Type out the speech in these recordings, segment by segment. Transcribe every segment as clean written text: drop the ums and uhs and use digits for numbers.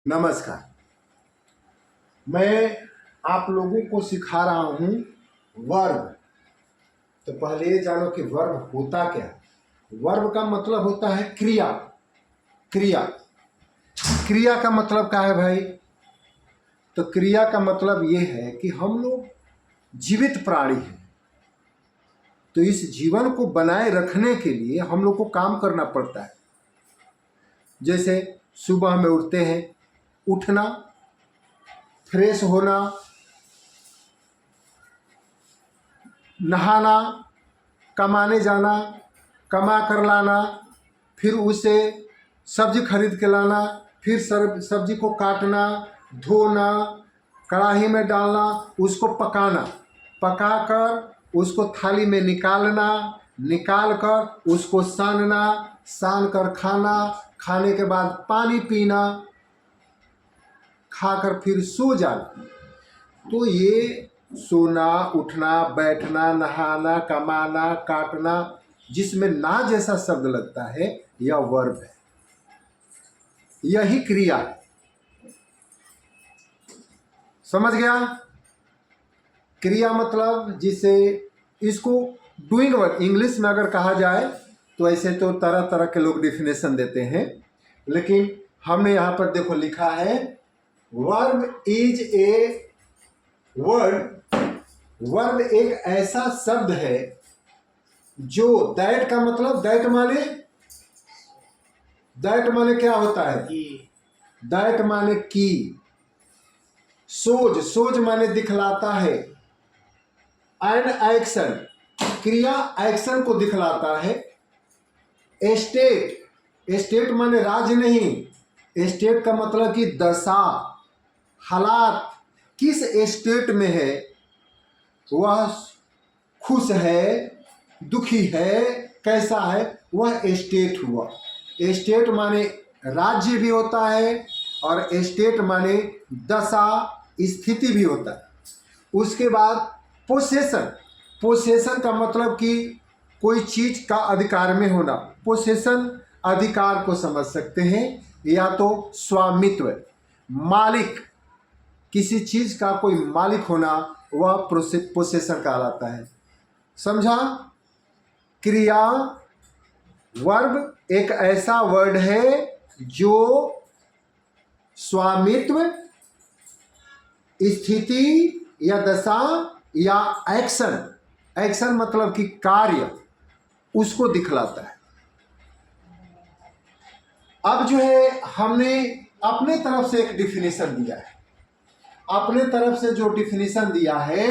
नमस्कार। मैं आप लोगों को सिखा रहा हूँ वर्ब। तो पहले ये जानो कि वर्ब होता क्या है। वर्ब का मतलब होता है क्रिया। क्रिया क्रिया का मतलब क्या है भाई? तो क्रिया का मतलब ये है कि हम लोग जीवित प्राणी हैं, तो इस जीवन को बनाए रखने के लिए हम लोग को काम करना पड़ता है। जैसे सुबह में उठते हैं, उठना, फ्रेश होना, नहाना, कमाने जाना, कमा कर लाना, फिर उसे सब्जी खरीद के लाना, फिर सब्जी को काटना, धोना, कढ़ाई में डालना, उसको पकाना, पकाकर उसको थाली में निकालना, निकाल कर उसको सानना, सान कर खाना, खाने के बाद पानी पीना, खाकर फिर सो जाना। तो ये सोना, उठना, बैठना, नहाना, कमाना, काटना, जिसमें ना जैसा शब्द लगता है, यह वर्ब है। यही क्रिया है। समझ गया? क्रिया मतलब जिसे इसको डूइंग वर्ब इंग्लिश में अगर कहा जाए तो ऐसे तो तरह तरह के लोग डिफिनेशन देते हैं, लेकिन हमने यहाँ पर देखो लिखा है verb is a word. Verb एक ऐसा शब्द है जो दैट का मतलब दैट माने क्या होता है? दैट माने की। सोज माने दिखलाता है। एंड एक्शन, क्रिया एक्शन को दिखलाता है। स्टेट माने राज्य नहीं। स्टेट का मतलब कि दशा, हालात, किस स्टेट में है, वह खुश है, दुखी है, कैसा है, वह स्टेट हुआ। स्टेट माने राज्य भी होता है और स्टेट माने दशा, स्थिति भी होता है। उसके बाद पोसेशन का मतलब कि कोई चीज का अधिकार में होना। पोसेशन अधिकार को समझ सकते हैं, या तो स्वामित्व, मालिक, किसी चीज का कोई मालिक होना, वह पोसेशन कहलाता है। समझा? क्रिया वर्ब एक ऐसा वर्ड है जो स्वामित्व, स्थिति या दशा या एक्शन मतलब कि कार्य, उसको दिखलाता है। अब जो है हमने अपने तरफ से एक डिफिनेशन दिया है। अपने तरफ से जो डिफिनेशन दिया है,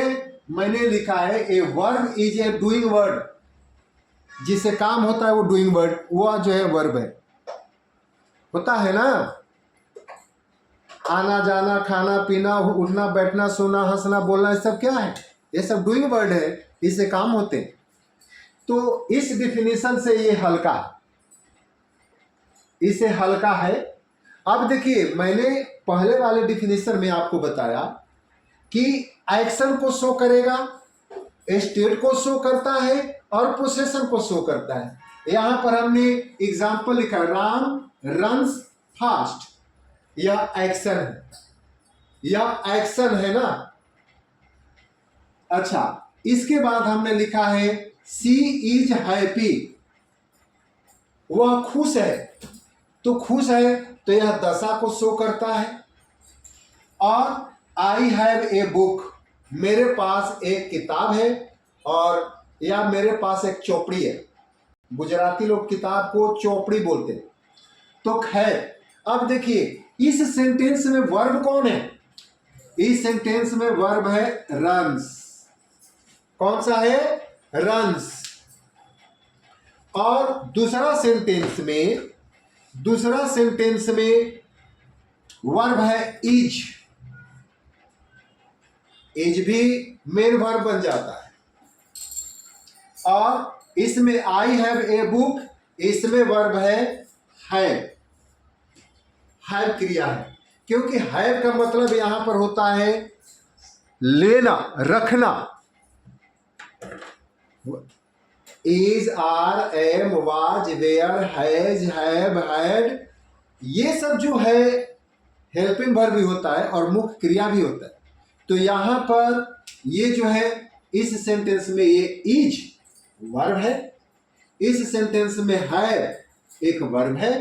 मैंने लिखा है a verb is a doing word. जिससे काम होता है वो डूइंग वर्ड, वो जो है वर्ब है। होता है ना, आना जाना, खाना पीना, उठना बैठना, सोना, हंसना, बोलना, ये सब क्या है? ये सब डूइंग वर्ड है, इससे काम होते हैं। तो इस डिफिनेशन से ये हल्का है, इसे हल्का है। अब देखिए, मैंने पहले वाले डिफिनेशन में आपको बताया कि एक्शन को शो करेगा, स्टेट को शो करता है और पोसेशन को शो करता है। यहां पर हमने एग्जाम्पल लिखा, राम रन्स फास्ट। यह एक्शन है, यह एक्शन है ना। अच्छा, इसके बाद हमने लिखा है सी इज हैप्पी, वह खुश है। तो खुश है तो यह दशा को शो करता है। और आई हैव ए बुक, मेरे पास एक किताब है, और या मेरे पास एक चौपड़ी है। गुजराती लोग किताब को चौपड़ी बोलते हैं। तो खैर, अब देखिए इस सेंटेंस में वर्ब कौन है? इस सेंटेंस में वर्ब है रन्स। कौन सा है? रन्स। और दूसरा सेंटेंस में वर्ब है इज। इज भी मेन वर्ब बन जाता है। और इसमें आई हैव ए बुक, इसमें वर्ब है हैव। हैव क्रिया है, क्योंकि हैव का मतलब यहां पर होता है लेना, रखना। Is, are, am, was, were, has, have, had, ये सब जो है हेल्पिंग वर्ब भी होता है और मुख्य क्रिया भी होता है। तो यहाँ पर ये जो है इस सेंटेंस में ये इज वर्ब है, इस सेंटेंस में है एक वर्ब है,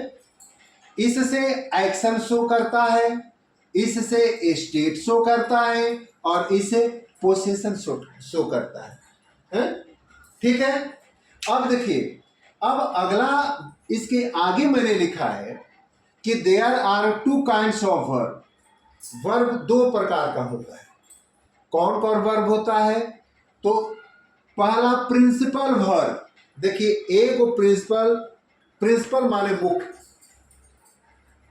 इससे एक्शन शो करता है, इससे स्टेट शो करता है और इसे पोजीशन शो करता है? ठीक है। अब देखिए, अब अगला इसके आगे मैंने लिखा है कि there are two kinds of verb. Verb दो प्रकार का होता है। कौन कौन वर्ब होता है? तो पहला प्रिंसिपल वर्ब। देखिए, एक प्रिंसिपल, प्रिंसिपल माने मुख्य,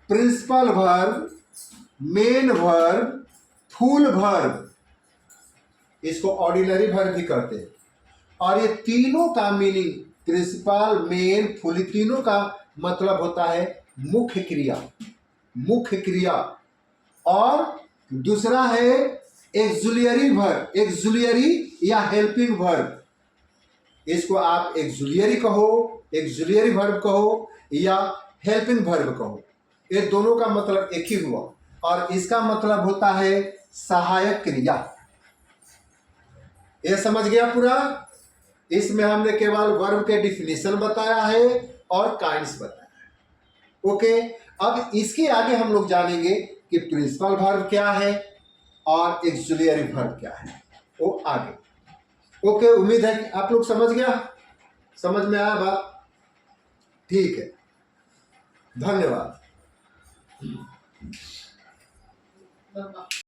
principal verb, main verb, full verb, इसको ऑर्डिनरी वर्ब भी कहते हैं। और ये तीनों का मीनिंग, प्रिंसिपल, मेन, फुल, तीनों का मतलब होता है मुख्य क्रिया, मुख्य क्रिया। और दूसरा है एक्सुलियरी वर्ब, एक्सुलियरी या हेल्पिंग वर्ब। इसको आप एक्सुलियरी कहो, एक्सुलियरी वर्ब कहो या हेल्पिंग वर्ब कहो, ये दोनों का मतलब एक ही हुआ। और इसका मतलब होता है सहायक क्रिया। ये समझ गया पूरा? इसमें हमने केवल वर्ब के डिफिनेशन बताया है और काइंड्स बताया है। ओके, अब इसके आगे हम लोग जानेंगे कि प्रिंसिपल वर्ब क्या है और एक्सुलियरी वर्ब क्या है, वो आगे। ओके, उम्मीद है कि आप लोग समझ गया, समझ में आया बात? ठीक है, धन्यवाद।